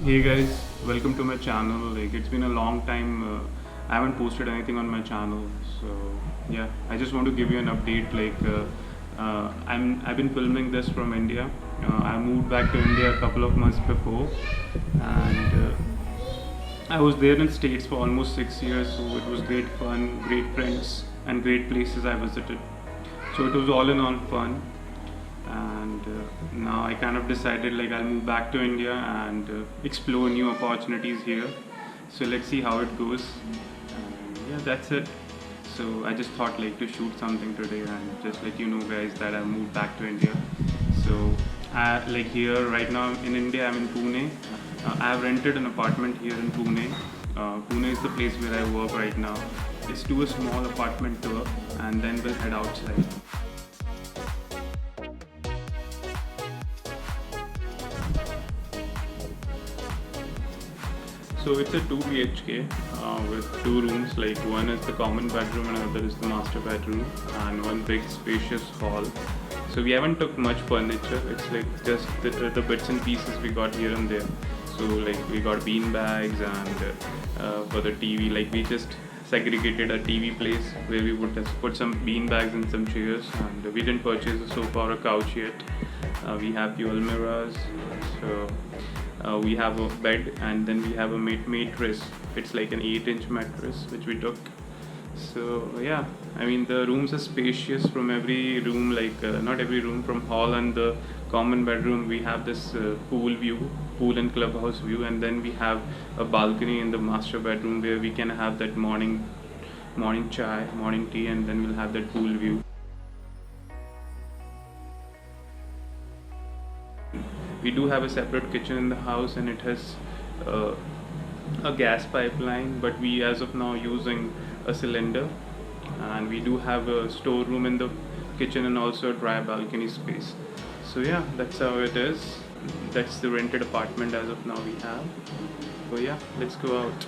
Hey guys, welcome to my channel. Like it's been a long time. I haven't posted anything on my channel, so yeah, I just want to give you an update. I've been filming this from India. I moved back to India a couple of months before, and I was there in States for almost 6 years. So it was great fun, great friends, and great places I visited. So it was all in all fun, and now I kind of decided like I'll move back to India and explore new opportunities here. So let's see how it goes. And yeah, that's it. So I just thought like to shoot something today and just let you know guys that I moved back to India. So like here right now in India, I'm in Pune. I have rented an apartment here in Pune. Pune is the place where I work right now. Let's do a small apartment tour and then we'll head outside. So it's a 2 BHK with 2 rooms, like one is the common bedroom and another is the master bedroom, and one big spacious hall. So we haven't took much furniture, it's like just the bits and pieces we got here and there. So like we got bean bags and for the TV, like we just segregated a TV place where we would just put some bean bags and some chairs, and we didn't purchase a sofa or a couch yet. We have few almirahs. So we have a bed and then we have a mattress. It's like an 8-inch mattress which we took. So yeah, I mean the rooms are spacious from every room, like not every room, from hall and the common bedroom we have this pool and clubhouse view, and then we have a balcony in the master bedroom where we can have that morning chai, morning tea, and then we'll have that pool view. We do have a separate kitchen in the house, and it has a gas pipeline, but we as of now using a cylinder, and we do have a storeroom in the kitchen and also a dry balcony space. So yeah, that's how it is. That's the rented apartment as of now we have. So yeah, let's go out.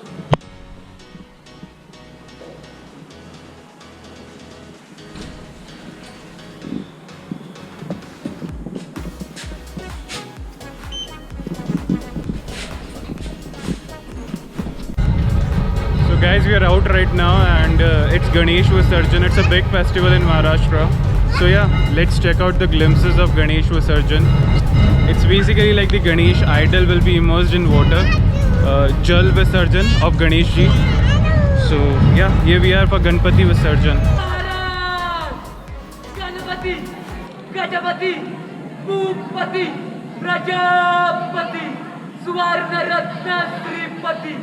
Guys, we are out right now, and it's Ganesh Visarjan. It's a big festival in Maharashtra. So yeah, let's check out the glimpses of Ganesh Visarjan. It's basically like the Ganesh idol will be immersed in water. Jal Visarjan of Ganesh ji. So yeah, here we are for Ganpati Visarjan. Ganpati, Gajapati, Bhupati, Prajapati, Suvarna Ratna Sripati,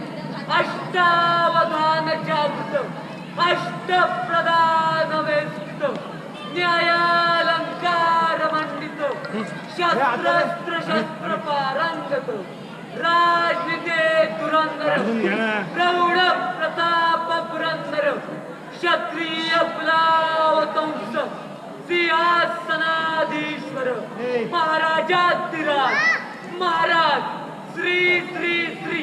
अष्टावधान जागृत अष्ट प्रधान वेदित न्यायालंकार मंडित शस्त्र शस्त्र पारंगत राजनीति धुरंधर प्रौढ़ प्रताप पुरंदर क्षत्रिय कुलावतंस सिंहासनाधीश्वर महाराजाधिराज महाराज श्री श्री श्री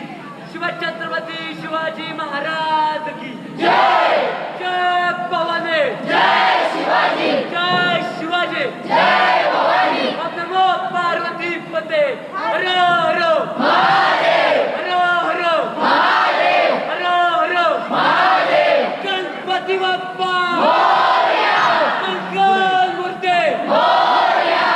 शिव छत्रपति शिवाजी महाराज की जय। जय भवानी, जय शिवाजी, जय शिवाजी, जय भवानी। नमो पार्वती पते, हर हर महादेव, हर हर महादेव, हर हर महादेव। गणपति बप्पा मोरया, मंगल मूर्ति Morya.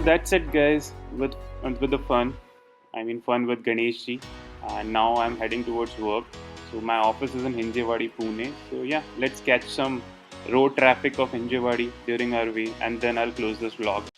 that's it, guys. With the fun, I mean fun with Ganesh ji. And now I'm heading towards work. So my office is in Hinjewadi, Pune. So yeah, let's catch some road traffic of Hinjewadi during our way, and then I'll close this vlog.